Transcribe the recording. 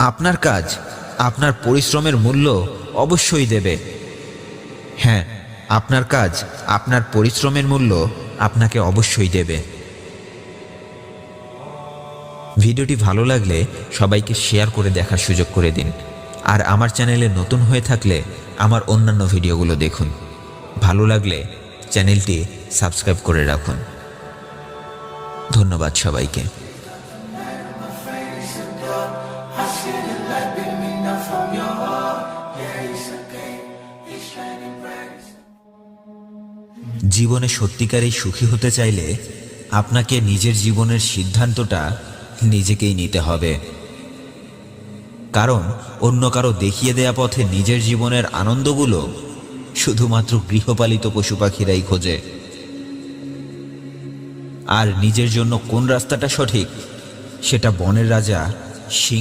আপনার কাজ আপনার পরিশ্রমের মূল্য অবশ্যই দেবে। হ্যাঁ, আপনার কাজ আপনার পরিশ্রমের মূল্য আপনাকে অবশ্যই দেবে। ভিডিওটি ভালো লাগলে সবাইকে শেয়ার করে দেখার সুযোগ করে দিন। আর আমার চ্যানেলে নতুন হয়ে থাকলে আমার অন্যান্য ভিডিওগুলো দেখুন। ভালো লাগলে চ্যানেলটি সাবস্ক্রাইব করে রাখুন। ধন্যবাদ সবাইকে। জীবনে সত্যিকারেই সুখী হতে চাইলে আপনাকে নিজের জীবনের সিদ্ধান্তটা নিজেকেই নিতে হবে। কারণ অন্য কারো দেখিয়ে দেয়া পথে নিজের জীবনের আনন্দগুলো শুধুমাত্র গৃহপালিত পশু পাখিরাই খোঁজে। আর নিজের জন্য কোন রাস্তাটা সঠিক সেটা বনের রাজা সিংহ